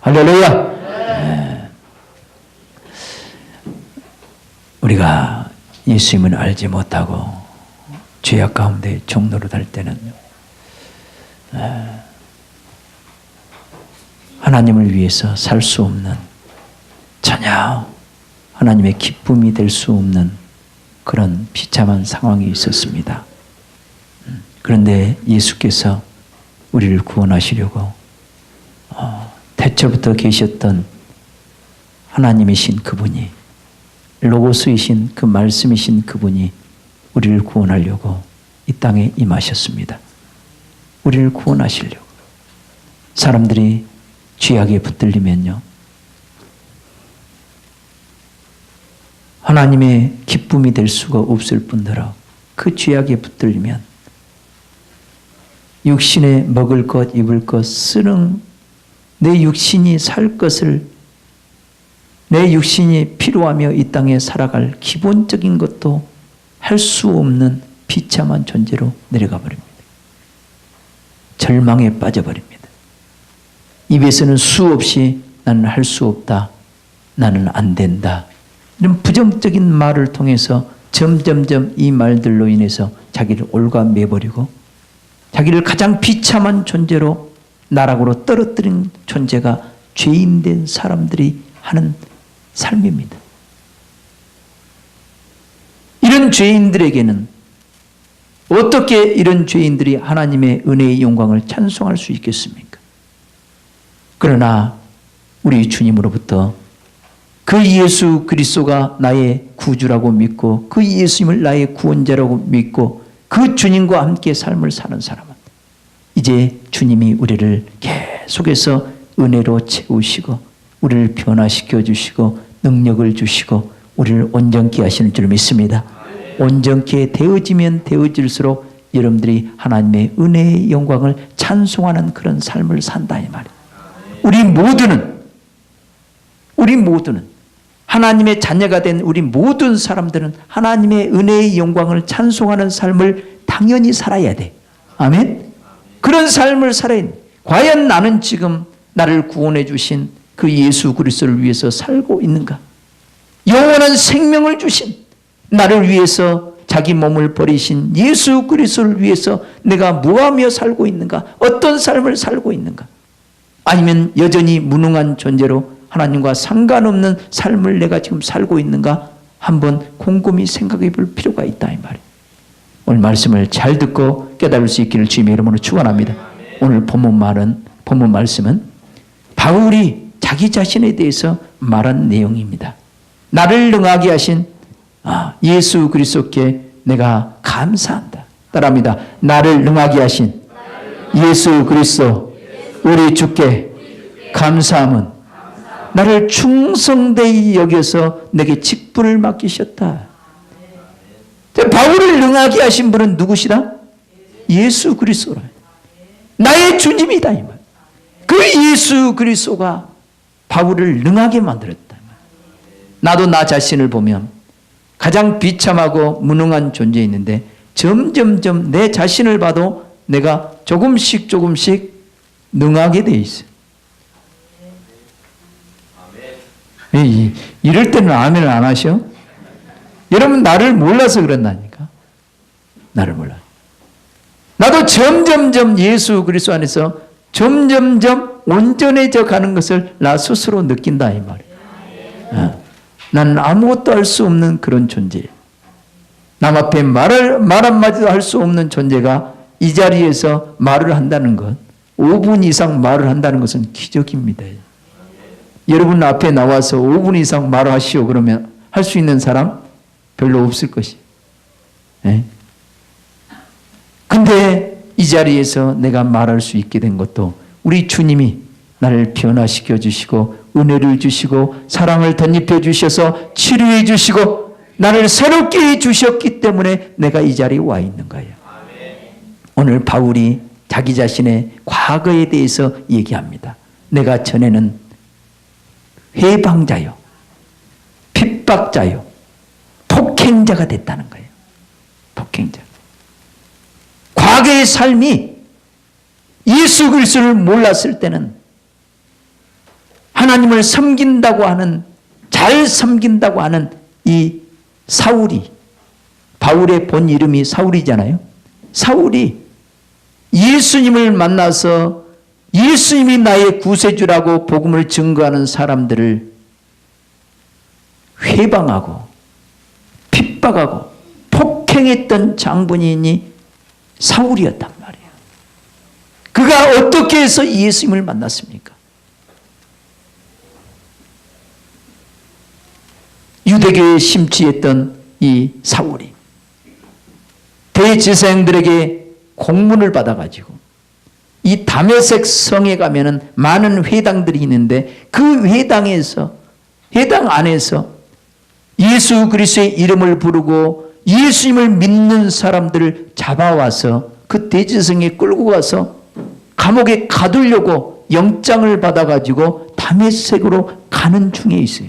할렐루야. 네. 우리가 예수님을 알지 못하고 죄악 가운데 종로로 달 때는 하나님을 위해서 살 수 없는, 전혀 하나님의 기쁨이 될 수 없는 그런 비참한 상황이 있었습니다. 그런데 예수께서 우리를 구원하시려고 태초부터 계셨던 하나님이신 그분이, 로고스이신 그 말씀이신 그분이 우리를 구원하려고 이 땅에 임하셨습니다. 우리를 구원하시려고. 사람들이 죄악에 붙들리면요, 하나님의 기쁨이 될 수가 없을 뿐더러 그 죄악에 붙들리면 육신에 먹을 것, 입을 것, 쓰는 내 육신이 살 것을, 내 육신이 필요하며 이 땅에 살아갈 기본적인 것도 할 수 없는 비참한 존재로 내려가 버립니다. 절망에 빠져버립니다. 입에서는 수없이 나는 할 수 없다, 나는 안 된다, 이런 부정적인 말을 통해서 점점점 이 말들로 인해서 자기를 올가매버리고 자기를 가장 비참한 존재로, 나락으로 떨어뜨린 존재가 죄인된 사람들이 하는 삶입니다. 이런 죄인들에게는 어떻게 이런 죄인들이 하나님의 은혜의 영광을 찬송할 수 있겠습니까? 그러나 우리 주님으로부터 그 예수 그리스도가 나의 구주라고 믿고 그 예수님을 나의 구원자라고 믿고 그 주님과 함께 삶을 사는 사람은 이제 주님이 우리를 계속해서 은혜로 채우시고 우리를 변화시켜 주시고 능력을 주시고 우리를 온전케 하시는 줄 믿습니다. 온전케 되어지면 되어질수록 여러분들이 하나님의 은혜의 영광을 찬송하는 그런 삶을 산다 이 말이에요. 우리 모두는 하나님의 자녀가 된 우리 모든 사람들은 하나님의 은혜의 영광을 찬송하는 삶을 당연히 살아야 돼. 아멘? 그런 삶을 살아야 돼. 과연 나는 지금 나를 구원해 주신 그 예수 그리스도를 위해서 살고 있는가? 영원한 생명을 주신, 나를 위해서 자기 몸을 버리신 예수 그리스도를 위해서 내가 뭐하며 살고 있는가? 어떤 삶을 살고 있는가? 아니면 여전히 무능한 존재로 하나님과 상관없는 삶을 내가 지금 살고 있는가? 한번 곰곰이 생각해 볼 필요가 있다 이 말이에요. 오늘 말씀을 잘 듣고 깨달을 수 있기를 주님의 이름으로 축원합니다. 오늘 본문 말씀은 바울이 자기 자신에 대해서 말한 내용입니다. 나를 능하게 하신 예수 그리스도께 내가 감사한다. 따라합니다. 나를 능하게 하신 예수 그리스도 우리 주께 감사함은 나를 충성되이 여겨서 내게 직분을 맡기셨다. 바울을 능하게 하신 분은 누구시다? 예수 그리스도라. 나의 주님이다 이 말. 그 예수 그리스도가 바울을 능하게 만들었다. 나도 나 자신을 보면 가장 비참하고 무능한 존재였는데 점점점 내 자신을 봐도 내가 조금씩 능하게 돼 있어요. 이럴 때는 아멘을 안 하셔? 여러분 나를 몰라서 그런다니까. 나를 몰라. 나도 점점점 예수 그리스도 안에서 점점점 온전해져 가는 것을 나 스스로 느낀다 이 말이에요. 나는 아무것도 할 수 없는 그런 존재예요. 남 앞에 말 한마디도 할 수 없는 존재가 이 자리에서 말을 한다는 것, 5분 이상 말을 한다는 것은 기적입니다. 여러분 앞에 나와서 5분 이상 말하시오 그러면 할 수 있는 사람 별로 없을 것이에요. 근데 이 자리에서 내가 말할 수 있게 된 것도 우리 주님이 나를 변화시켜 주시고 은혜를 주시고 사랑을 덧입혀 주셔서 치료해 주시고 나를 새롭게 해 주셨기 때문에 내가 이 자리에 와 있는 거예요. 오늘 바울이 자기 자신의 과거에 대해서 얘기합니다. 내가 전에는 해방자요, 핍박자요, 폭행자가 됐다는 거예요. 폭행자. 과거의 삶이 예수 그리스도를 몰랐을 때는 하나님을 섬긴다고 하는, 잘 섬긴다고 하는 이 사울이, 바울의 본 이름이 사울이잖아요. 사울이 예수님을 만나서 예수님이 나의 구세주라고 복음을 증거하는 사람들을 회방하고 핍박하고 폭행했던 장본인이 사울이었단 말이에요. 그가 어떻게 해서 예수님을 만났습니까? 유대교에 심취했던 이 사울이 대제사장들에게 공문을 받아가지고 이 다메섹 성에 가면은 많은 회당들이 있는데 그 회당 안에서 예수 그리스도의 이름을 부르고 예수님을 믿는 사람들을 잡아와서 그 대제사장에 끌고 가서 감옥에 가두려고 영장을 받아가지고 다메섹으로 가는 중에 있어요.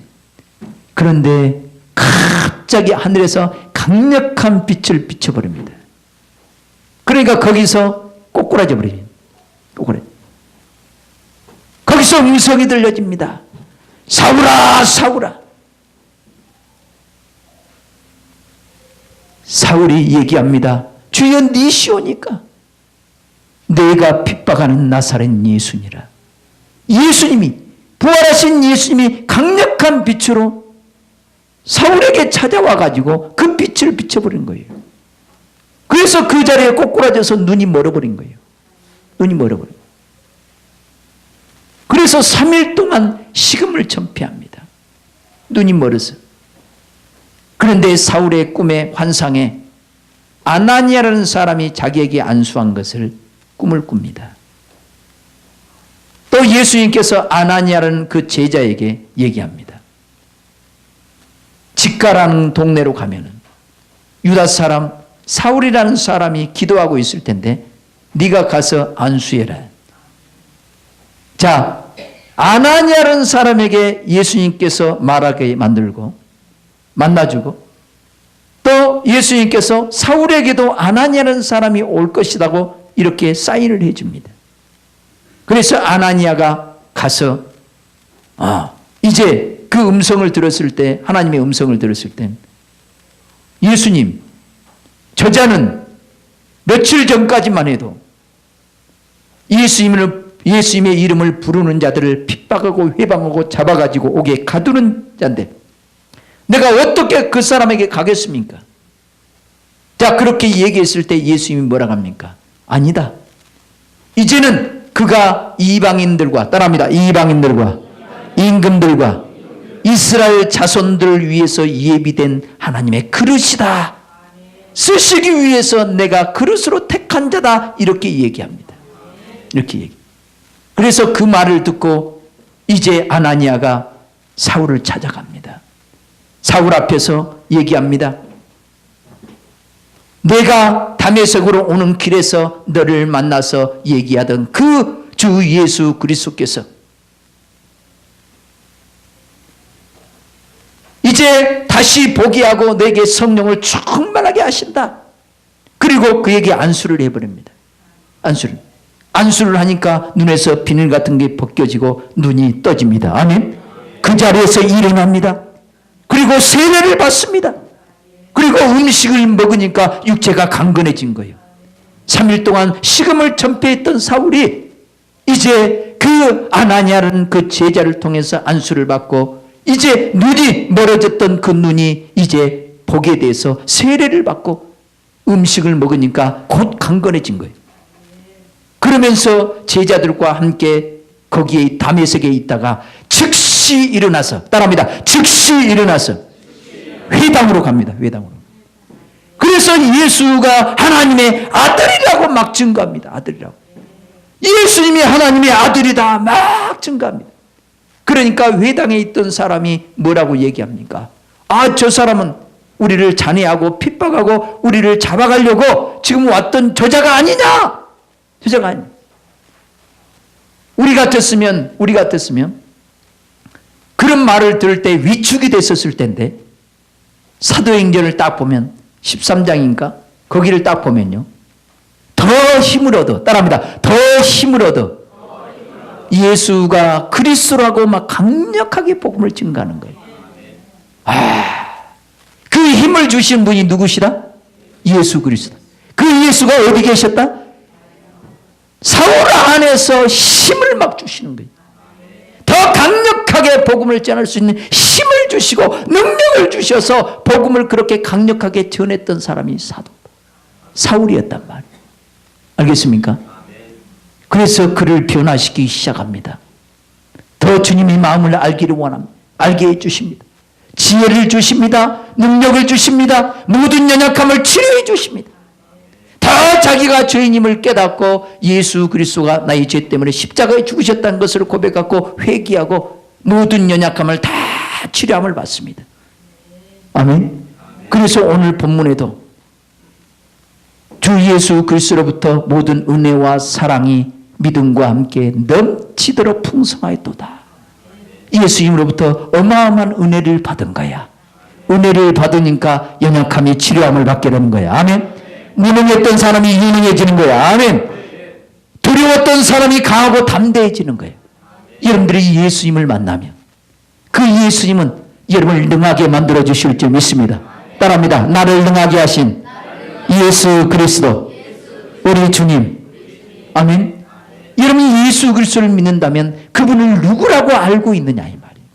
그런데 갑자기 하늘에서 강력한 빛을 비춰버립니다. 그러니까 거기서 꼬꾸라져 버립니다. 거기서 음성이 들려집니다. 사울아, 사울아. 사울이 얘기합니다. 주여 니시오니까 내가 핍박하는 나사렛 예수니라. 예수님이, 부활하신 예수님이 강력한 빛으로 사울에게 찾아와 가지고 그 빛을 비춰버린 거예요. 그래서 그 자리에 꼬꾸라져서 눈이 멀어버린 거예요. 눈이 멀어버린 거예요. 그래서 3일 동안 식음을 전폐합니다. 눈이 멀어서. 그런데 사울의 꿈의 환상에 아나니아라는 사람이 자기에게 안수한 것을 꿈을 꿉니다. 또 예수님께서 아나니아라는 그 제자에게 얘기합니다. 직가라는 동네로 가면은 유다 사람 사울이라는 사람이 기도하고 있을 텐데 네가 가서 안수해라. 자, 아나니아라는 사람에게 예수님께서 말하게 만들고 만나주고 또 예수님께서 사울에게도 아나니아라는 사람이 올 것이라고 이렇게 사인을 해줍니다. 그래서 아나니아가 가서 이제 그 음성을 들었을 때, 하나님의 음성을 들었을 때 예수님, 저자는 며칠 전까지만 해도 예수님의 이름을 부르는 자들을 핍박하고 회방하고 잡아가지고 옥에 가두는 자인데 내가 어떻게 그 사람에게 가겠습니까? 자, 그렇게 얘기했을 때 예수님이 뭐라고 합니까? 아니다. 이제는 그가 이방인들과, 따라합니다. 이방인들과 임금들과 이스라엘 자손들을 위해서 예비된 하나님의 그릇이다. 쓰시기 위해서 내가 그릇으로 택한 자다. 이렇게 얘기합니다. 이렇게 얘기. 그래서 그 말을 듣고 이제 아나니아가 사울을 찾아갑니다. 사울 앞에서 얘기합니다. 내가 다메섹으로 오는 길에서 너를 만나서 얘기하던 그 주 예수 그리스도께서 이제 다시 보게 하고 내게 성령을 충만하게 하신다. 그리고 그에게 안수를 해버립니다. 안수를 하니까 눈에서 비늘 같은 게 벗겨지고 눈이 떠집니다. 아멘. 그 자리에서 일어납니다. 그리고 세례를 받습니다. 그리고 음식을 먹으니까 육체가 강건해진 거예요. 3일 동안 식음을 전폐했던 사울이 이제 그 아나니아라는 그 제자를 통해서 안수를 받고 이제 눈이 멀어졌던 그 눈이 이제 보게 돼서 세례를 받고 음식을 먹으니까 곧 강건해진 거예요. 그러면서 제자들과 함께 거기에 다메섹에 있다가 즉시 일어나서, 따라합니다. 즉시 일어나서 회당으로 갑니다. 회당으로. 그래서 예수가 하나님의 아들이라고 막 증거합니다. 아들이라고. 예수님이 하나님의 아들이다 막 증거합니다. 그러니까 회당에 있던 사람이 뭐라고 얘기합니까? 저 사람은 우리를 잔해하고 핍박하고 우리를 잡아가려고 지금 왔던 저자가 아니냐? 저자가 아니냐? 우리 같았으면 그런 말을 들을 때 위축이 됐었을 텐데 사도행전을 딱 보면 13장인가? 거기를 딱 보면요. 더 힘을 얻어. 따라합니다. 더 힘을 얻어. 예수가 그리스도라고 막 강력하게 복음을 증가하는 거예요. 그 힘을 주신 분이 누구시다? 예수 그리스도. 그 예수가 어디 계셨다? 사울 안에서 힘을 막 주시는 거예요. 더 강력하게 복음을 전할 수 있는 힘을 주시고 능력을 주셔서 복음을 그렇게 강력하게 전했던 사람이 사울이었단 말이에요. 알겠습니까? 그래서 그를 변화시키기 시작합니다. 더 주님의 마음을 알기를 원합니다. 알게 해주십니다. 지혜를 주십니다. 능력을 주십니다. 모든 연약함을 치료해 주십니다. 다 자기가 죄인임을 깨닫고 예수 그리스도가 나의 죄 때문에 십자가에 죽으셨다는 것을 고백하고 회개하고 모든 연약함을 다 치료함을 받습니다. 아멘. 그래서 오늘 본문에도 주 예수 그리스도로부터 모든 은혜와 사랑이 믿음과 함께 넘치도록 풍성하였도다. 예수님으로부터 어마어마한 은혜를 받은 거야. 은혜를 받으니까 연약함이 치료함을 받게 되는 거야. 아멘. 무능했던 사람이 유능해지는 거야. 아멘. 두려웠던 사람이 강하고 담대해지는 거예요. 여러분들이 예수님을 만나면 그 예수님은 여러분을 능하게 만들어 주실 줄 믿습니다. 따라합니다. 나를 능하게 하신 예수 그리스도 우리 주님. 아멘. 여러분이 예수 그리스도를 믿는다면 그분을 누구라고 알고 있느냐 이 말이에요.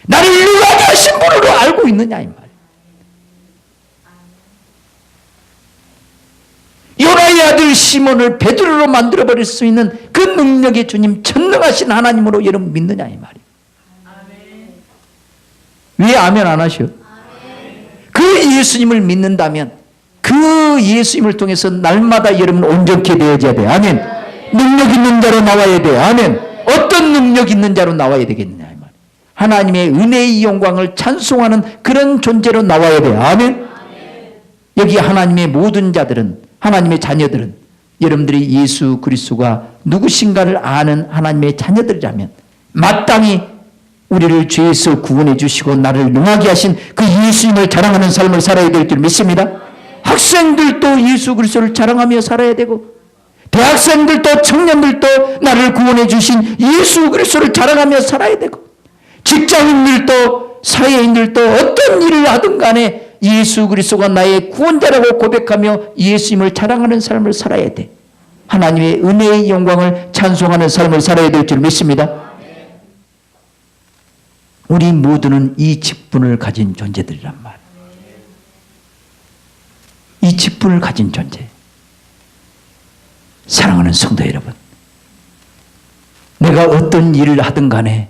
나를 능하게 하신 분으로 알고 있느냐 이 말이에요. 요나의 아들 시몬을 베드로로 만들어버릴 수 있는 그 능력의 주님, 전능하신 하나님으로 여러분 믿느냐 이 말이에요. 왜 아멘 안 하셔? 그 예수님을 믿는다면 그 예수님을 통해서 날마다 여러분 온전케 되어져야 돼요. 아멘. 능력 있는 자로 나와야 돼요. 아멘. 어떤 능력 있는 자로 나와야 되겠느냐 이 말이에요. 하나님의 은혜의 영광을 찬송하는 그런 존재로 나와야 돼요. 아멘. 여기 하나님의 모든 자들은, 하나님의 자녀들은 여러분들이 예수 그리스도가 누구신가를 아는 하나님의 자녀들이라면 마땅히 우리를 죄에서 구원해 주시고 나를 능하게 하신 그 예수님을 자랑하는 삶을 살아야 될 줄 믿습니다. 학생들도 예수 그리스도를 자랑하며 살아야 되고, 대학생들도 청년들도 나를 구원해 주신 예수 그리스도를 자랑하며 살아야 되고, 직장인들도 사회인들도 어떤 일을 하든 간에 예수 그리스도가 나의 구원자라고 고백하며 예수님을 자랑하는 삶을 살아야 돼. 하나님의 은혜의 영광을 찬송하는 삶을 살아야 될 줄 믿습니다. 우리 모두는 이 직분을 가진 존재들이란 말이에요. 이 직분을 가진 존재. 사랑하는 성도 여러분, 내가 어떤 일을 하든 간에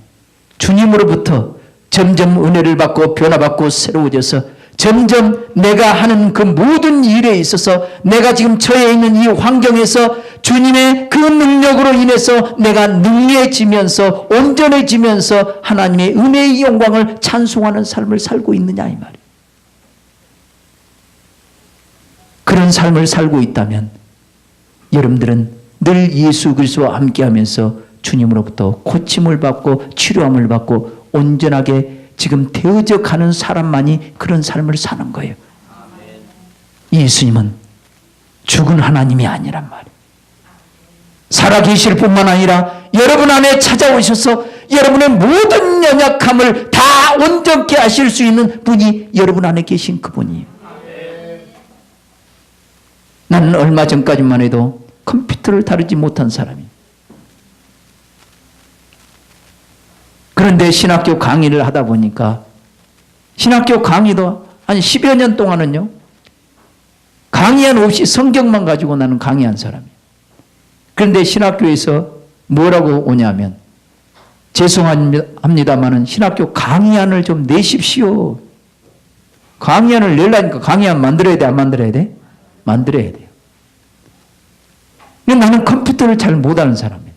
주님으로부터 점점 은혜를 받고 변화받고 새로워져서 점점 내가 하는 그 모든 일에 있어서 내가 지금 처해 있는 이 환경에서 주님의 그 능력으로 인해서 내가 능해지면서 온전해지면서 하나님의 은혜의 영광을 찬송하는 삶을 살고 있느냐 이 말이에요. 그런 삶을 살고 있다면 여러분들은 늘 예수 그리스도와 함께하면서 주님으로부터 고침을 받고 치료함을 받고 온전하게 지금 되어져 가는 사람만이 그런 삶을 사는 거예요. 예수님은 죽은 하나님이 아니란 말이에요. 살아계실 뿐만 아니라 여러분 안에 찾아오셔서 여러분의 모든 연약함을 다 온전케 하실 수 있는 분이 여러분 안에 계신 그분이에요. 나는 얼마 전까지만 해도 컴퓨터를 다루지 못한 사람이에요. 그런데 신학교 강의를 하다 보니까 신학교 강의도 한 10여 년 동안은요, 강의한 없이 성경만 가지고 나는 강의한 사람이에요. 그런데 신학교에서 뭐라고 오냐면, 죄송합니다만은 신학교 강의안을 좀 내십시오. 강의안을 내려니까 강의안 만들어야 돼, 안 만들어야 돼? 만들어야 돼요. 근데 나는 컴퓨터를 잘 못하는 사람이에요.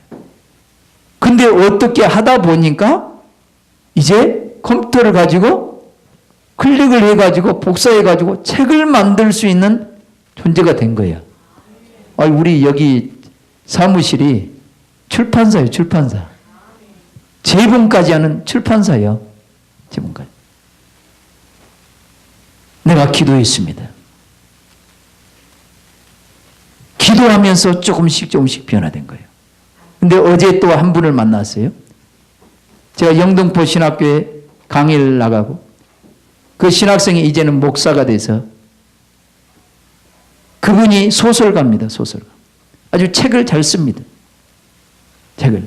근데 어떻게 하다 보니까 이제 컴퓨터를 가지고 클릭을 해가지고 복사해가지고 책을 만들 수 있는 존재가 된 거예요. 우리 여기 사무실이 출판사예요, 출판사. 재본까지 하는 출판사예요. 재본까지. 내가 기도했습니다. 기도하면서 조금씩 변화된 거예요. 근데 어제 또 한 분을 만났어요. 제가 영등포 신학교에 강의를 나가고 그 신학생이 이제는 목사가 돼서 그분이 소설가입니다. 소설가. 아주 책을 잘 씁니다. 책을.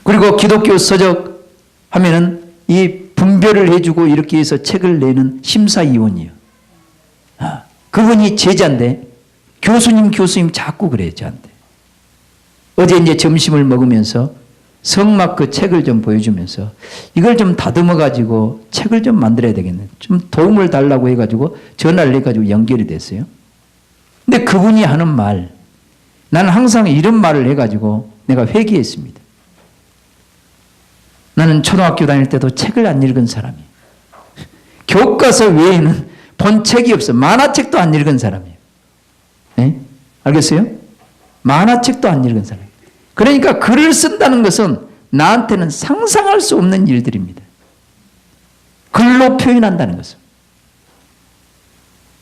그리고 기독교 서적 하면은 이 분별을 해주고 이렇게 해서 책을 내는 심사위원이에요. 그분이 제자인데 교수님 자꾸 그래요, 저한테. 어제 이제 점심을 먹으면서 성막 그 책을 좀 보여주면서 이걸 좀 다듬어 가지고 책을 좀 만들어야 되겠네. 좀 도움을 달라고 해가지고 전화를 해가지고 연결이 됐어요. 근데 그분이 하는 말, 나는 항상 이런 말을 해가지고 내가 회개했습니다. 나는 초등학교 다닐 때도 책을 안 읽은 사람이에요. 교과서 외에는 본 책이 없어. 만화책도 안 읽은 사람이에요. 네? 알겠어요? 만화책도 안 읽은 사람이에요. 그러니까 글을 쓴다는 것은 나한테는 상상할 수 없는 일들입니다. 글로 표현한다는 것은.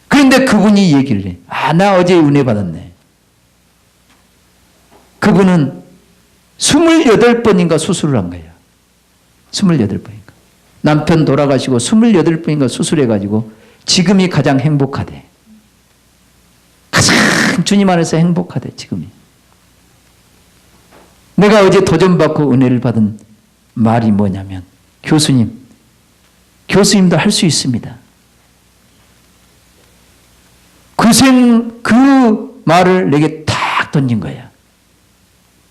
그런데 그분이 얘기를 해. 나 어제 은혜 받았네. 그분은 28번인가 수술을 한 거예요. 28번인가. 남편 돌아가시고 28번인가 수술해가지고 지금이 가장 행복하대. 가장 주님 안에서 행복하대, 지금이. 내가 어제 도전받고 은혜를 받은 말이 뭐냐면, 교수님도 할 수 있습니다. 그 말을 내게 탁 던진 거야.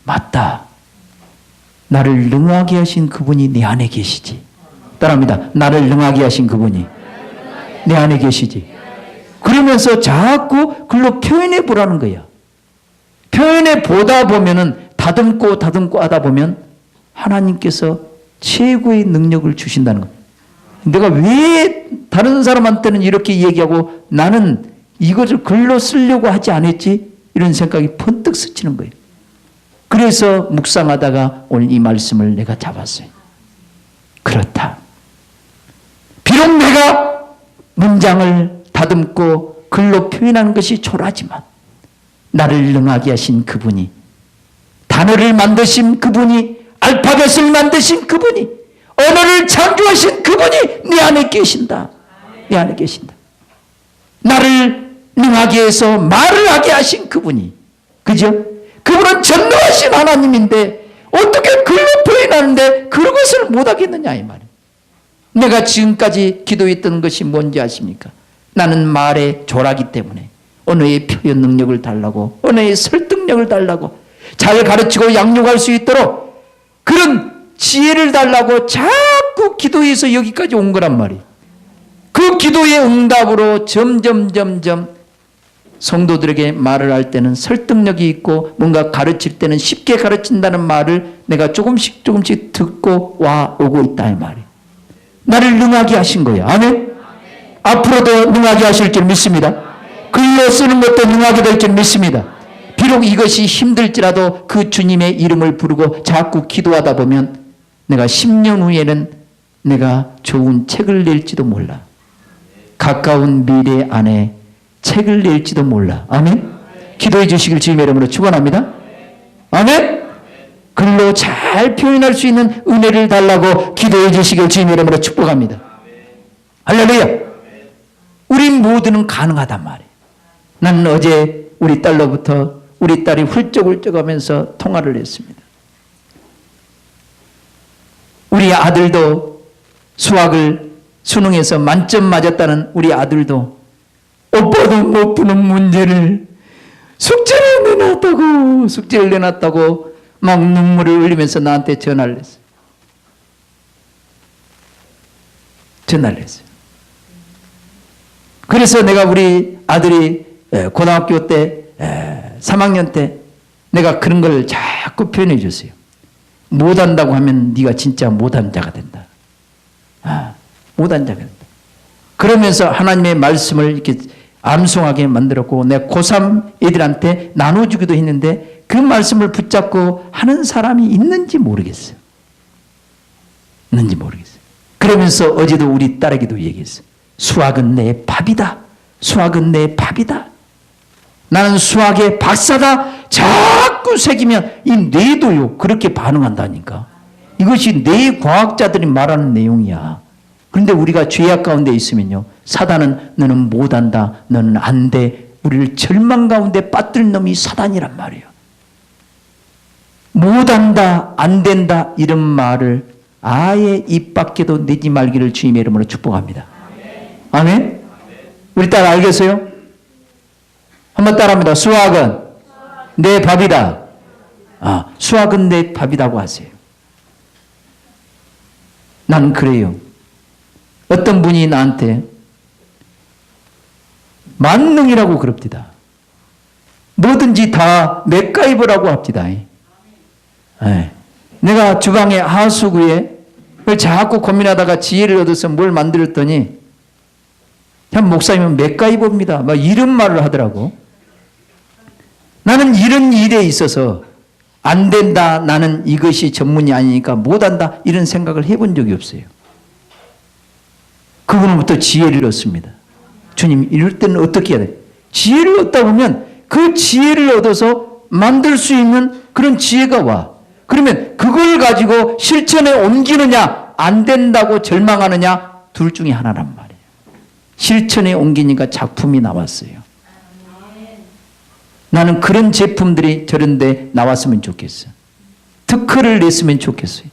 맞다. 나를 능하게 하신 그분이 내 안에 계시지. 따라합니다. 나를 능하게 하신 그분이 내 안에 계시지. 그러면서 자꾸 글로 표현해 보라는 거야. 표현해 보다 보면은 다듬고 하다 보면 하나님께서 최고의 능력을 주신다는 거야. 내가 왜 다른 사람한테는 이렇게 얘기하고 나는 이것을 글로 쓰려고 하지 않았지? 이런 생각이 번뜩 스치는 거예요. 그래서 묵상하다가 오늘 이 말씀을 내가 잡았어요. 그렇다. 비록 내가 문장을 다듬고 글로 표현하는 것이 초라하지만 나를 능하게 하신 그분이, 단어를 만드신 그분이, 알파벳을 만드신 그분이, 언어를 창조하신 그분이 내 안에 계신다. 내 안에 계신다. 나를 능하게 해서 말을 하게 하신 그분이, 그죠? 그분은 전능하신 하나님인데 어떻게 글로 표현하는데 그것을 못하겠느냐 이 말이에요. 내가 지금까지 기도했던 것이 뭔지 아십니까? 나는 말에 졸하기 때문에 언어의 표현 능력을 달라고, 언어의 설득력을 달라고, 잘 가르치고 양육할 수 있도록 그런 지혜를 달라고 자꾸 기도해서 여기까지 온 거란 말이에요. 그 기도의 응답으로 점점 성도들에게 말을 할 때는 설득력이 있고 뭔가 가르칠 때는 쉽게 가르친다는 말을 내가 조금씩 듣고 오고 있다 이 말이에요. 나를 능하게 하신 거예요. 아멘? 앞으로도 능하게 하실 줄 믿습니다. 글로 쓰는 것도 능하게 될 줄 믿습니다. 비록 이것이 힘들지라도 그 주님의 이름을 부르고 자꾸 기도하다 보면 내가 10년 후에는 내가 좋은 책을 낼지도 몰라. 가까운 미래 안에 책을 낼지도 몰라. 아멘? 기도해 주시길 주님의 이름으로 축원합니다. 아멘? 글로 잘 표현할 수 있는 은혜를 달라고 기도해 주시길 주님의 이름으로 축복합니다. 할렐루야. 우리 모두는 가능하단 말이에요. 나는 어제 우리 딸로부터 우리 딸이 훌쩍훌쩍 하면서 통화를 했습니다. 우리 아들도 수학을 수능에서 만점 맞았다는 우리 아들도 오빠도 못 푸는 문제를 숙제를 내놨다고 막 눈물을 흘리면서 나한테 전화를 했어요. 그래서 내가 우리 아들이 고등학교 때 3학년 때 내가 그런 걸 자꾸 표현해 줬어요. 못한다고 하면 네가 진짜 못한 자가 된다. 못한 자가 된다. 그러면서 하나님의 말씀을 이렇게 암송하게 만들었고 내가 고3 애들한테 나눠주기도 했는데 그 말씀을 붙잡고 하는 사람이 있는지 모르겠어요. 그러면서 어제도 우리 딸에게도 얘기했어요. 수학은 내 밥이다. 수학은 내 밥이다. 나는 수학의 박사다. 자꾸 자꾸 새기면 이 뇌도요 그렇게 반응한다니까. 이것이 뇌과학자들이 말하는 내용이야. 그런데 우리가 죄악 가운데 있으면요, 사단은 너는 못한다, 너는 안 돼, 우리를 절망 가운데 빠뜨린 놈이 사단이란 말이에요. 못한다, 안 된다 이런 말을 아예 입 밖에도 내지 말기를 주님의 이름으로 축복합니다. 아멘? 우리 딸 알겠어요? 한번 따라합니다. 수학은 내 밥이다. 수학은 내 밥이라고 하세요. 나는 그래요. 어떤 분이 나한테 만능이라고 그럽니다. 뭐든지 다 맥가이버라고 합니다. 내가 주방에 하수구에 자꾸 고민하다가 지혜를 얻어서 뭘 만들었더니 참 목사님은 맥가이버입니다. 막 이런 말을 하더라고. 나는 이런 일에 있어서 안 된다, 나는 이것이 전문이 아니니까 못한다 이런 생각을 해본 적이 없어요. 그분으로부터 지혜를 얻습니다. 주님 이럴 때는 어떻게 해야 돼? 지혜를 얻다 보면 그 지혜를 얻어서 만들 수 있는 그런 지혜가 와. 그러면 그걸 가지고 실천에 옮기느냐 안 된다고 절망하느냐 둘 중에 하나란 말이에요. 실천에 옮기니까 작품이 나왔어요. 나는 그런 제품들이 저런 데 나왔으면 좋겠어. 특허를 냈으면 좋겠어요.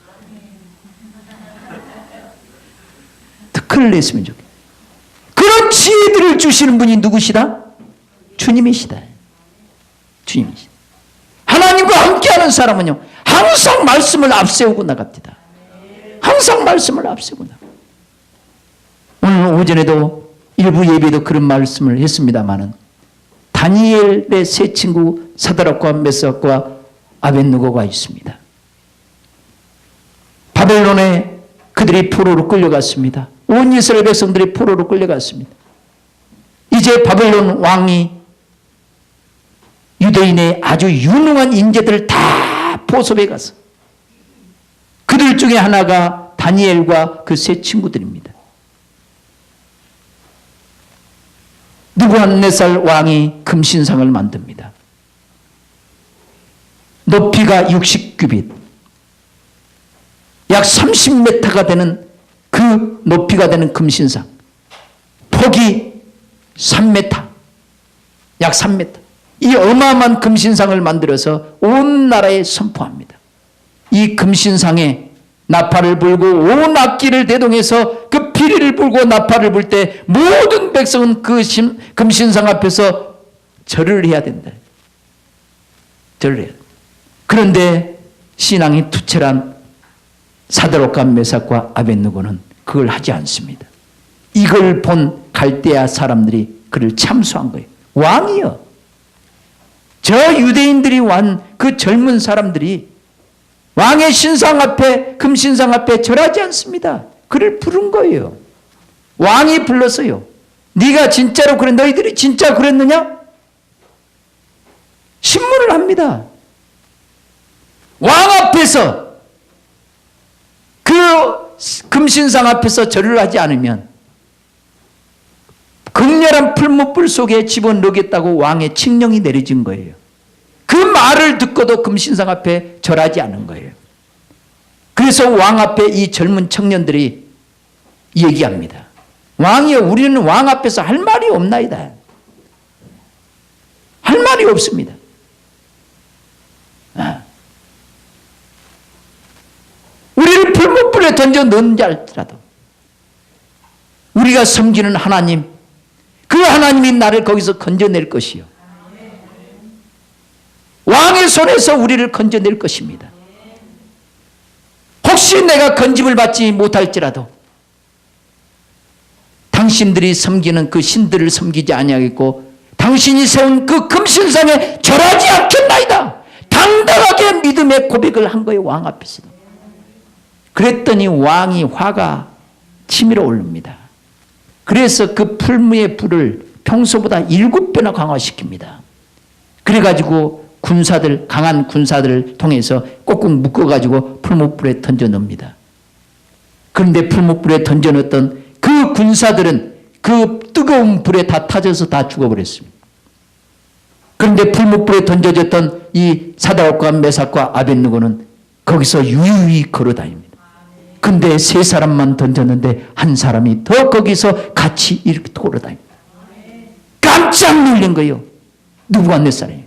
특허를 냈으면 좋겠어요. 그런 지혜들을 주시는 분이 누구시다? 주님이시다. 주님이시다. 하나님과 함께하는 사람은요, 항상 말씀을 앞세우고 나갑니다. 항상 말씀을 앞세우고 나갑니다. 오늘 오전에도 일부 예배도 그런 말씀을 했습니다마는 다니엘의 세 친구 사드락과 메삭과 아벳느고가 있습니다. 바벨론에 그들이 포로로 끌려갔습니다. 온 이스라엘 백성들이 포로로 끌려갔습니다. 이제 바벨론 왕이 유대인의 아주 유능한 인재들을 다 포섭해 가서 그들 중에 하나가 다니엘과 그 세 친구들입니다. 느부갓네살 왕이 금신상을 만듭니다. 높이가 60규빗, 약 30m가 되는 그 높이가 되는 금신상, 폭이 3m, 약 3m. 이 어마어마한 금신상을 만들어서 온 나라에 선포합니다. 이 금신상에 나팔을 불고 온 악기를 대동해서 그 피리를 불고 나팔을 불 때 모든 백성은 그 금신상 앞에서 절을 해야 된다. 절을 해야 된다. 그런데 신앙이 투철한 사드락과 메삭과 아벳느고는 그걸 하지 않습니다. 이걸 본 갈대아 사람들이 그를 참수한 거예요. 왕이요. 저 유대인들이 완 그 젊은 사람들이 왕의 신상 앞에, 금신상 앞에 절하지 않습니다. 그를 부른 거예요. 왕이 불렀어요. 네가 진짜로 그래, 너희들이 진짜 그랬느냐? 신문을 합니다. 왕 앞에서, 그 금신상 앞에서 절을 하지 않으면 극렬한 풀무불 속에 집어넣겠다고 왕의 칙령이 내려진 거예요. 그 말을 듣고도 금신상 앞에 절하지 않은 거예요. 그래서 왕 앞에 이 젊은 청년들이 얘기합니다. 왕이여, 우리는 왕 앞에서 할 말이 없나이다. 할 말이 없습니다. 우리를 풀무불에 던져 넣는지 알더라도 우리가 섬기는 하나님, 그 하나님이 나를 거기서 건져낼 것이요, 왕의 손에서 우리를 건져낼 것입니다. 혹시 내가 건짐을 받지 못할지라도 당신들이 섬기는 그 신들을 섬기지 아니하겠고 당신이 세운 그 금신상에 절하지 않겠나이다. 당당하게 믿음의 고백을 한 거예요. 왕 앞에서. 그랬더니 왕이 화가 치밀어 오릅니다. 그래서 그 풀무의 불을 평소보다 7배나 강화시킵니다. 그래가지고 군사들, 강한 군사들을 통해서 꼭꼭 묶어가지고 풀무불에 던져 넣습니다. 그런데 풀무불에 던져 넣었던 그 군사들은 그 뜨거운 불에 다 타져서 다 죽어버렸습니다. 그런데 풀무불에 던져졌던 이 사드락과 메삭과 아벳느고는 거기서 유유히 걸어다닙니다. 근데 세 사람만 던졌는데 한 사람이 더 거기서 같이 이렇게 걸어다닙니다. 깜짝 놀란 거예요. 느부갓네살이에요.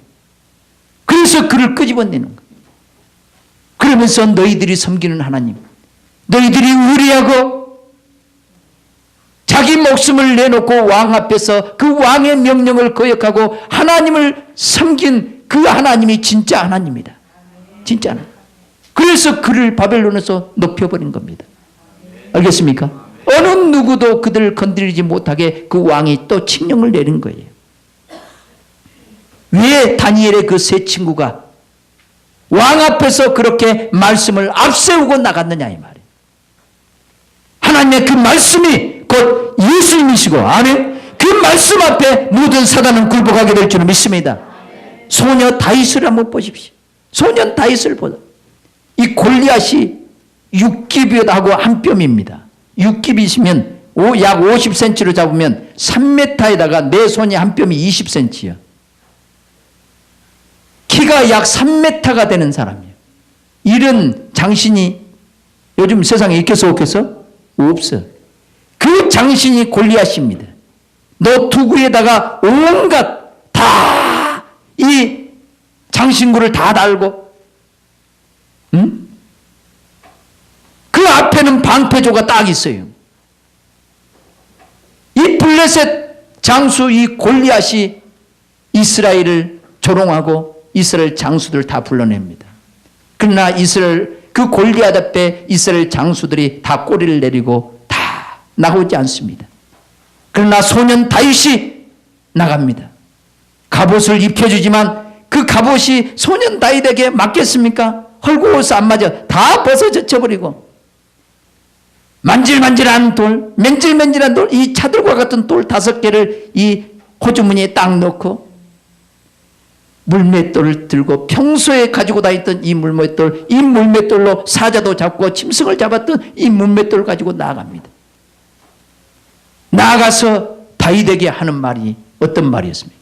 그래서 그를 끄집어내는 거예요. 그러면서 너희들이 섬기는 하나님, 너희들이 의리하고 자기 목숨을 내놓고 왕 앞에서 그 왕의 명령을 거역하고 하나님을 섬긴 그 하나님이 진짜 하나님이다. 진짜 하나님. 그래서 그를 바벨론에서 높여버린 겁니다. 알겠습니까? 어느 누구도 그들을 건드리지 못하게 그 왕이 또 칙령을 내린 거예요. 왜 다니엘의 그 세 친구가 왕 앞에서 그렇게 말씀을 앞세우고 나갔느냐 이 말이에요. 하나님의 그 말씀이 곧 예수님이시고, 아멘. 그 말씀 앞에 모든 사단은 굴복하게 될 줄을 믿습니다. 소녀 다윗을 한번 보십시오. 소년 다윗을 보자. 이 골리앗이 6깁하고 한 뼘입니다. 6깁이시면 약 50cm로 잡으면 3m에다가 내 손이 한 뼘이 20cm야. 키가 약 3m가 되는 사람이에요. 이런 장신이 요즘 세상에 있겠어 없겠어? 없어. 그 장신이 골리앗입니다. 노투구에다가 온갖 다 이 장신구를 다 달고, 응? 그 앞에는 방패조가 딱 있어요. 이 블레셋 장수 이 골리앗이 이스라엘을 조롱하고 이스라엘 장수들 다 불러냅니다. 그러나 이스라엘 그 골리앗 앞에 이스라엘 장수들이 다 꼬리를 내리고 다 나오지 않습니다. 그러나 소년 다윗이 나갑니다. 갑옷을 입혀주지만 그 갑옷이 소년 다윗에게 맞겠습니까? 헐고서 안 맞아. 다 벗어져 버리고 만질만질한 돌, 맨질맨질한 돌, 이 차들과 같은 돌 5개를 이 호주머니에 딱 넣고 물맷돌을 들고 평소에 가지고 다녔던 이 물맷돌로 사자도 잡고 짐승을 잡았던 이 물맷돌을 가지고 나아갑니다. 나아가서 다윗에게 하는 말이 어떤 말이었습니까?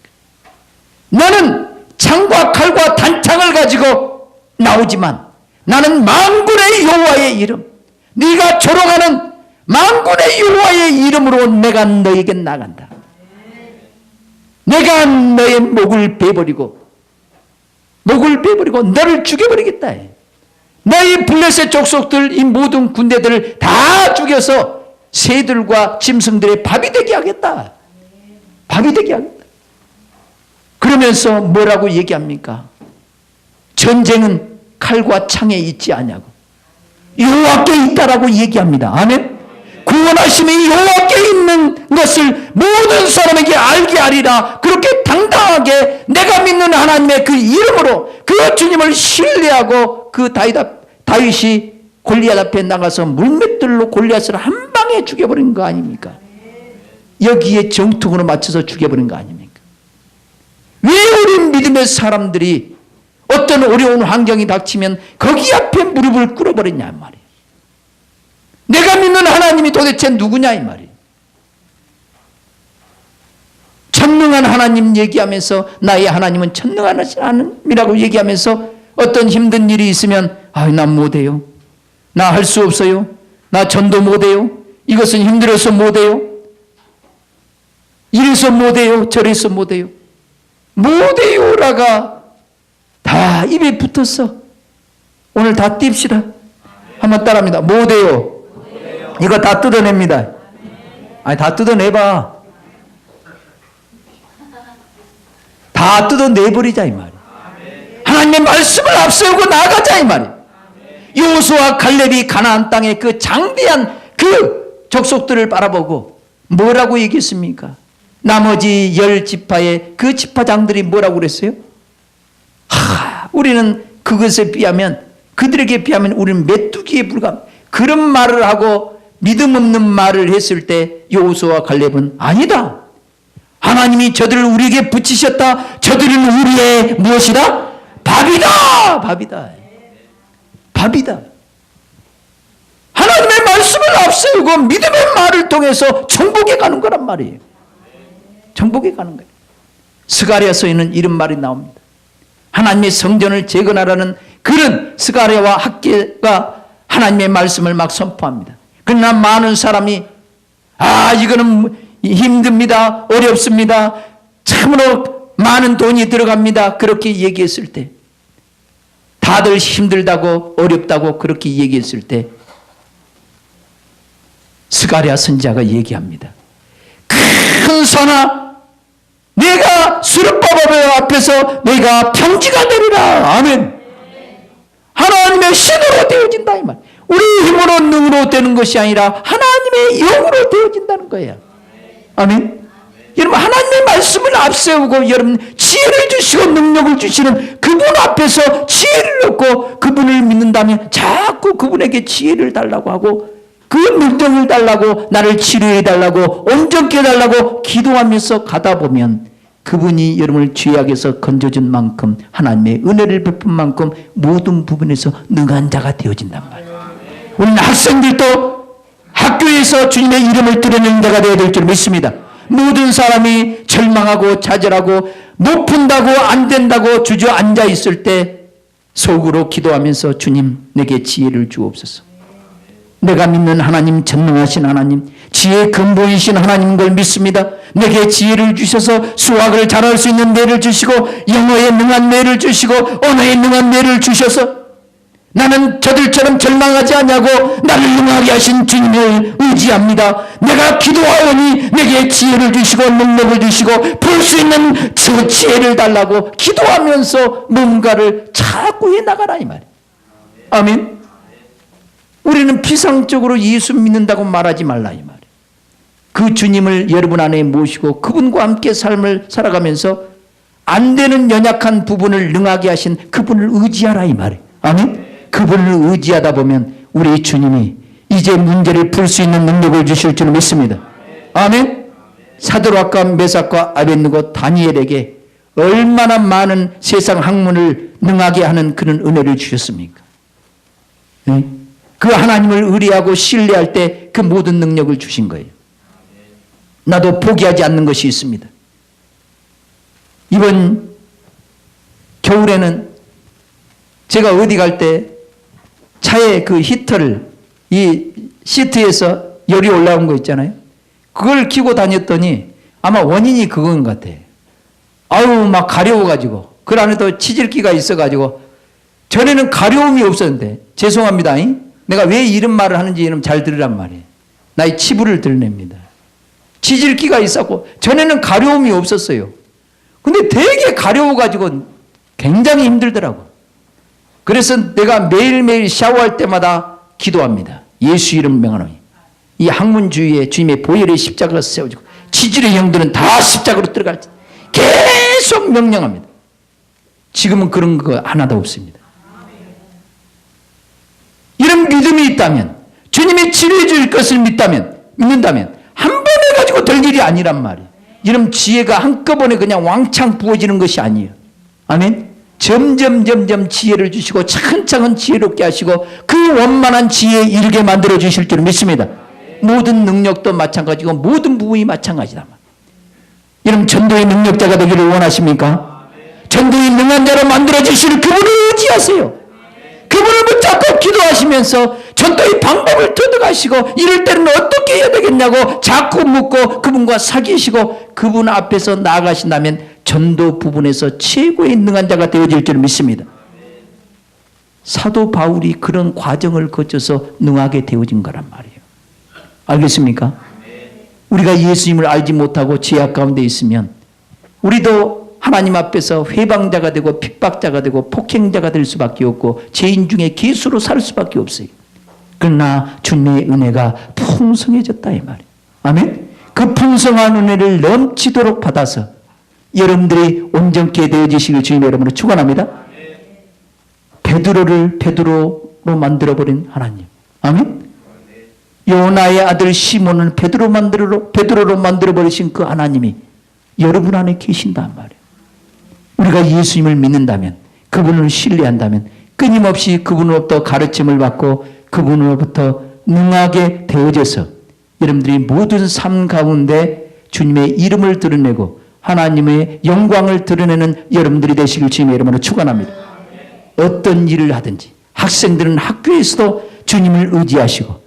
너는 창과 칼과 단창을 가지고 나오지만 나는 만군의 여호와의 이름, 네가 조롱하는 만군의 여호와의 이름으로 내가 너에게 나간다. 내가 너의 목을 베버리고 너를 죽여버리겠다. 너희 블레셋 족속들 이 모든 군대들을 다 죽여서 새들과 짐승들의 밥이 되게 하겠다. 밥이 되게 하겠다. 그러면서 뭐라고 얘기합니까? 전쟁은 칼과 창에 있지 않냐고. 여호와께 있다라고 얘기합니다. 아멘. 구원하심이 여호와께 있는 것을 모든 사람에게 알게 하리라. 그렇게 당당하게 내가 믿는 하나님의 그 이름으로 그 주님을 신뢰하고 그 다윗이 골리앗 앞에 나가서 물맷들로 골리앗을 한 방에 죽여버린 거 아닙니까? 여기에 정통으로 맞춰서 죽여버린 거 아닙니까? 왜 우리 믿음의 사람들이 어떤 어려운 환경이 닥치면 거기 앞에 무릎을 꿇어버렸냐 말이에요. 내가 믿는 하나님이 도대체 누구냐 이 말이에요. 천능한 하나님 얘기하면서 나의 하나님은 천능한 하나님이라고 얘기하면서 어떤 힘든 일이 있으면 난 못해요. 나 할 수 없어요. 나 전도 못해요. 이것은 힘들어서 못해요. 이래서 못해요. 저래서 못해요. 못해요라가 다 입에 붙었어. 오늘 다 띨시다. 한번 따라합니다. 못해요. 이거 다 뜯어냅니다. 아니 다 뜯어내봐. 다 뜯어내버리자 이 말이야. 하나님의 말씀을 앞세우고 나가자 이 말이야. 여호수아 갈렙이 가나안 땅의 그 장대한 그 족속들을 바라보고 뭐라고 얘기했습니까? 나머지 10지파의 그 지파장들이 뭐라고 그랬어요? 우리는 그것에 비하면, 그들에게 비하면 우리는 메뚜기에 불과한, 그런 말을 하고 믿음 없는 말을 했을 때 여호수아와 갈렙은 아니다. 하나님이 저들을 우리에게 붙이셨다. 저들은 우리의 무엇이다? 밥이다. 밥이다. 밥이다. 하나님의 말씀을 앞세우고 믿음의 말을 통해서 정복해 가는 거란 말이에요. 정복해 가는 거예요. 스가랴서에는 이런 말이 나옵니다. 하나님의 성전을 재건하라는 그런 스가랴와 학개가 하나님의 말씀을 막 선포합니다. 그러나 많은 사람이 이거는 힘듭니다. 어렵습니다. 참으로 많은 돈이 들어갑니다. 그렇게 얘기했을 때, 다들 힘들다고 어렵다고 그렇게 얘기했을 때 스가랴 선지자가 얘기합니다. 큰 산아, 내가 수르바벨 앞에서 내가 평지가 되리라. 아멘. 하나님의 신으로 되어진다 이 말. 우리 힘으로 능으로 되는 것이 아니라 하나님의 영으로 되어진다는 거예요. 아멘. 여러분, 하나님의 말씀을 앞세우고 여러분 지혜를 주시고 능력을 주시는 그분 앞에서 지혜를 얻고 그분을 믿는다면 자꾸 그분에게 지혜를 달라고 하고 그 능력을 달라고, 나를 치료해 달라고, 온전케 해달라고 기도하면서 가다 보면 그분이 여러분을 죄악에서 건져준 만큼, 하나님의 은혜를 베푼 만큼 모든 부분에서 능한 자가 되어진단 말이에요. 우리는 학생들도 학교에서 주님의 이름을 드러내는 자가 되어야 될 줄 믿습니다. 모든 사람이 절망하고 좌절하고 못 푼다고 안 된다고 주저앉아 있을 때 속으로 기도하면서 주님, 내게 지혜를 주옵소서. 내가 믿는 하나님, 전능하신 하나님, 지혜의 근본이신 하나님인 걸 믿습니다. 내게 지혜를 주셔서 수학을 잘할 수 있는 뇌를 주시고 영어에 능한 뇌를 주시고 언어에 능한 뇌를 주셔서 나는 저들처럼 절망하지 않냐고 나를 능하게 하신 주님을 의지합니다. 내가 기도하오니 내게 지혜를 주시고 능력을 주시고 볼 수 있는 저 지혜를 달라고 기도하면서 뭔가를 자꾸 해나가라 이 말이에요. 아멘. 우리는 피상적으로 예수 믿는다고 말하지 말라 이 말이에요. 그 주님을 여러분 안에 모시고 그분과 함께 삶을 살아가면서 안 되는 연약한 부분을 능하게 하신 그분을 의지하라 이 말이에요. 아멘. 그분을 의지하다 보면 우리 주님이 이제 문제를 풀 수 있는 능력을 주실 줄 믿습니다. 아멘. 사드락과 메삭과 아벳느고 다니엘에게 얼마나 많은 세상 학문을 능하게 하는 그런 은혜를 주셨습니까? 네? 그 하나님을 의뢰하고 신뢰할 때 그 모든 능력을 주신 거예요. 나도 포기하지 않는 것이 있습니다. 이번 겨울에는 제가 어디 갈 때 차에 그 히터를 이 시트에서 열이 올라온 거 있잖아요. 그걸 켜고 다녔더니 아마 원인이 그건 것 같아요. 아우 막 가려워가지고 그 안에도 치질기가 있어가지고 전에는 가려움이 없었는데 죄송합니다. 내가 왜 이런 말을 하는지 여러분 잘 들으란 말이에요. 나의 치부를 드러냅니다. 치질기가 있었고 전에는 가려움이 없었어요. 근데 되게 가려워가지고 굉장히 힘들더라고. 그래서 내가 매일매일 샤워할 때마다 기도합니다. 예수 이름 명하노니 이 학문 주위에 주님의 보혈의 십자가가 세워지고 치질의 영들은 다 십자가로 들어갈 때 계속 명령합니다. 지금은 그런 거 하나도 없습니다. 이런 믿음이 있다면, 주님이 치료해 줄 것을 믿는다면 한 번에 가지고 될 일이 아니란 말이에요. 이런 지혜가 한꺼번에 그냥 왕창 부어지는 것이 아니에요. 아멘. 점점 지혜를 주시고 차근차근 지혜롭게 하시고 그 원만한 지혜에 이르게 만들어 주실 줄 믿습니다. 모든 능력도 마찬가지고 모든 부분이 마찬가지다. 여러분 전도의 능력자가 되기를 원하십니까? 전도의 능한 자로 만들어 주실 그분을 의지하세요. 그분을 붙잡고 기도하시면서 전도의 방법을 터득하시고 이럴 때는 어떻게 해야 되겠냐고 자꾸 묻고 그분과 사귀시고 그분 앞에서 나아가신다면 전도 부분에서 최고의 능한 자가 되어질 줄 믿습니다. 사도 바울이 그런 과정을 거쳐서 능하게 되어진 거란 말이에요. 알겠습니까? 우리가 예수님을 알지 못하고 죄악 가운데 있으면 우리도 하나님 앞에서 회방자가 되고 핍박자가 되고 폭행자가 될 수밖에 없고 죄인 중에 괴수로 살 수밖에 없어요. 그러나 주님의 은혜가 풍성해졌다 이 말이에요. 아멘. 그 풍성한 은혜를 넘치도록 받아서 여러분들이 온전케 되어지시길 주님의 이름으로 축원합니다. 베드로를 베드로로 만들어버린 하나님. 아멘. 요나의 아들 시몬을 베드로로 만들어버리신 그 하나님이 여러분 안에 계신단 말이에요. 우리가 예수님을 믿는다면, 그분을 신뢰한다면 끊임없이 그분으로부터 가르침을 받고 그분으로부터 능하게 되어져서 여러분들이 모든 삶 가운데 주님의 이름을 드러내고 하나님의 영광을 드러내는 여러분들이 되시길 주님의 이름으로 축원합니다. 어떤 일을 하든지 학생들은 학교에서도 주님을 의지하시고,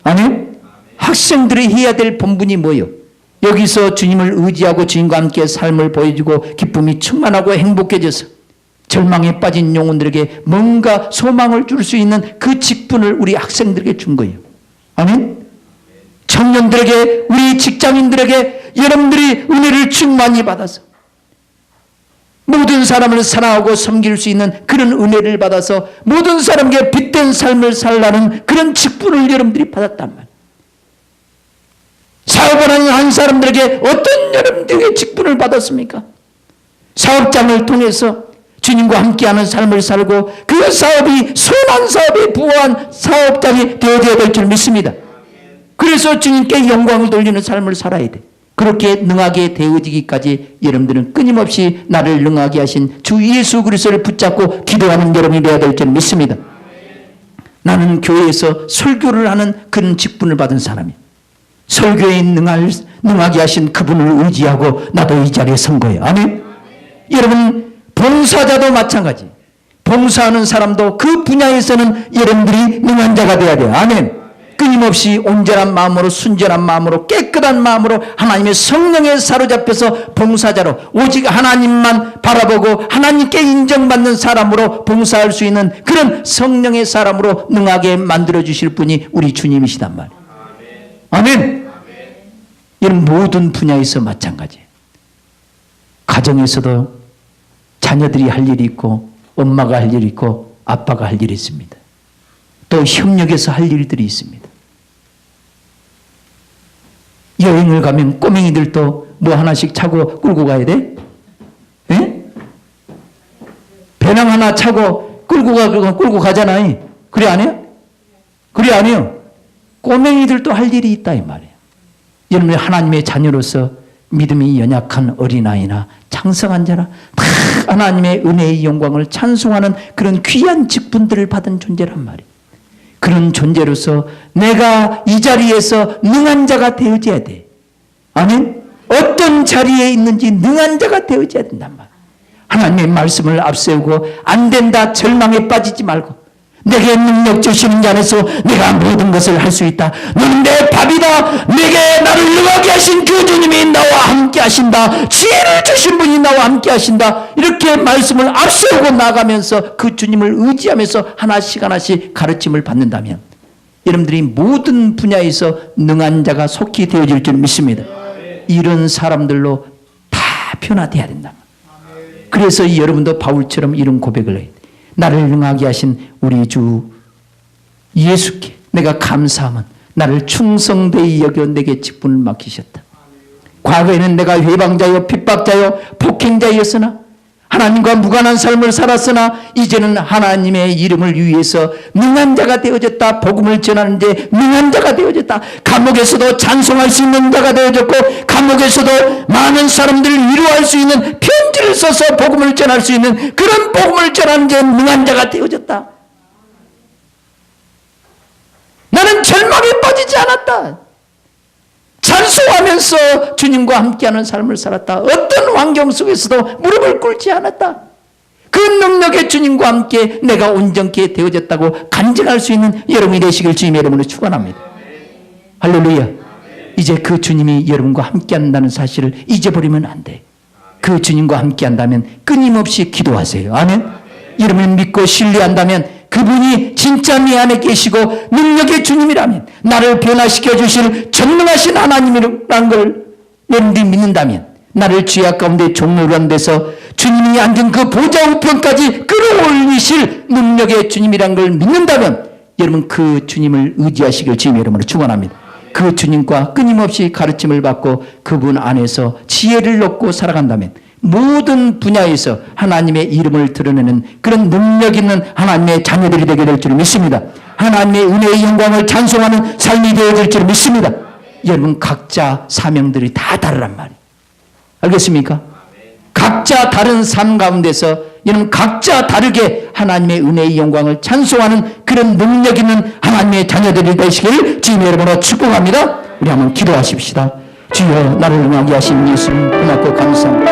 아멘. 학생들이 해야 될 본분이 뭐예요? 여기서 주님을 의지하고 주님과 함께 삶을 보여주고 기쁨이 충만하고 행복해져서 절망에 빠진 영혼들에게 뭔가 소망을 줄 수 있는 그 직분을 우리 학생들에게 준 거예요. 아멘. 청년들에게, 우리 직장인들에게 여러분들이 은혜를 충만히 받아서 모든 사람을 사랑하고 섬길 수 있는 그런 은혜를 받아서 모든 사람에게 빛된 삶을 살라는 그런 직분을 여러분들이 받았단 말이에요. 사업을 하는 한 사람들에게 어떤 여러분들에게 직분을 받았습니까? 사업장을 통해서 주님과 함께하는 삶을 살고 그 사업이 선한 사업에 부합한 사업장이 되어야 될 줄 믿습니다. 그래서 주님께 영광을 돌리는 삶을 살아야 돼. 그렇게 능하게 되어지기까지 여러분들은 끊임없이 나를 능하게 하신 주 예수 그리스도를 붙잡고 기도하는 여러분이 되어야 될 줄 믿습니다. 나는 교회에서 설교를 하는 그런 직분을 받은 사람이에요. 설교에 능하게 하신 그분을 의지하고 나도 이 자리에 선 거예요. 아멘. 여러분, 봉사자도 마찬가지. 봉사하는 사람도 그 분야에서는 여러분들이 능한 자가 되어야 돼요. 아멘. 끊임없이 온전한 마음으로, 순전한 마음으로, 깨끗한 마음으로 하나님의 성령에 사로잡혀서 봉사자로 오직 하나님만 바라보고 하나님께 인정받는 사람으로 봉사할 수 있는 그런 성령의 사람으로 능하게 만들어주실 분이 우리 주님이시단 말이에요. 아멘. 이런 모든 분야에서 마찬가지예요. 가정에서도 자녀들이 할 일이 있고 엄마가 할 일이 있고 아빠가 할 일이 있습니다. 또 협력해서 할 일들이 있습니다. 여행을 가면 꼬맹이들도 뭐 하나씩 차고 끌고 가야 돼? 예? 배낭 하나 차고 끌고 가잖아요. 그래 안 해요? 그래 안 해요? 꼬맹이들도 할 일이 있다 이 말이에요. 여러분, 하나님의 자녀로서 믿음이 연약한 어린아이나 창성한 자나 다 하나님의 은혜의 영광을 찬송하는 그런 귀한 직분들을 받은 존재란 말이에요. 그런 존재로서 내가 이 자리에서 능한 자가 되어져야 돼. 아멘. 어떤 자리에 있는지 능한 자가 되어져야 된단 말이에요. 하나님의 말씀을 앞세우고 안 된다 절망에 빠지지 말고 내게 능력 주시는 자 안에서 내가 모든 것을 할 수 있다. 너는 내 밥이다. 내게 나를 능하게 하신 그 주님이 나와 함께 하신다. 지혜를 주신 분이 나와 함께 하신다. 이렇게 말씀을 앞세우고 나가면서 그 주님을 의지하면서 하나씩 하나씩 가르침을 받는다면 여러분들이 모든 분야에서 능한 자가 속히 되어질 줄 믿습니다. 이런 사람들로 다 변화돼야 된다. 그래서 여러분도 바울처럼 이런 고백을 해야 돼. 나를 능하게 하신 우리 주 예수께 내가 감사함은 나를 충성되이 여겨 내게 직분을 맡기셨다. 과거에는 내가 회방자요 핍박자요 폭행자였으나 하나님과 무관한 삶을 살았으나 이제는 하나님의 이름을 위해서 능한 자가 되어졌다. 복음을 전하는 데 능한 자가 되어졌다. 감옥에서도 찬송할 수 있는 자가 되어졌고 감옥에서도 많은 사람들을 위로할 수 있는 편지를 써서 복음을 전할 수 있는 그런 복음을 전하는 데 능한 자가 되어졌다. 나는 절망에 빠지지 않았다. 찬송하면서 주님과 함께하는 삶을 살았다. 어떤 환경 속에서도 무릎을 꿇지 않았다. 그 능력의 주님과 함께 내가 온전케 되어졌다고 간증할 수 있는 여러분이 되시길 주님의 이름으로 축원합니다. 할렐루야. 이제 그 주님이 여러분과 함께한다는 사실을 잊어버리면 안 돼. 그 주님과 함께한다면 끊임없이 기도하세요. 아멘. 여러분을 믿고 신뢰한다면 그분이 진짜 내 안에 계시고 능력의 주님이라면 나를 변화시켜 주실 전능하신 하나님이라는 걸 여러분들이 믿는다면 나를 죄악 가운데 종로로 한 데서 주님이 앉은 그 보좌 우편까지 끌어올리실 능력의 주님이라는 걸 믿는다면 여러분 그 주님을 의지하시길 주님의 이름으로 축원합니다. 그 주님과 끊임없이 가르침을 받고 그분 안에서 지혜를 얻고 살아간다면 모든 분야에서 하나님의 이름을 드러내는 그런 능력 있는 하나님의 자녀들이 되게 될 줄 믿습니다. 하나님의 은혜의 영광을 찬송하는 삶이 되어질 줄 믿습니다. 여러분 각자 사명들이 다 다르란 말이에요. 알겠습니까? 각자 다른 삶 가운데서 여러분 각자 다르게 하나님의 은혜의 영광을 찬송하는 그런 능력 있는 하나님의 자녀들이 되시길 주님의 이름으로 축복합니다. 우리 한번 기도하십시다. 주여 나를 응하게 하신 예수님 고맙고 감사합니다.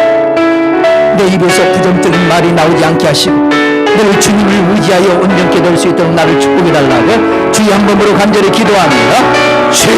내 입에서 부정적인 말이 나오지 않게 하시고 늘 주님을 의지하여 온전케 될 수 있도록 나를 축복해달라고 주의 한 몸으로 간절히 기도합니다. 주여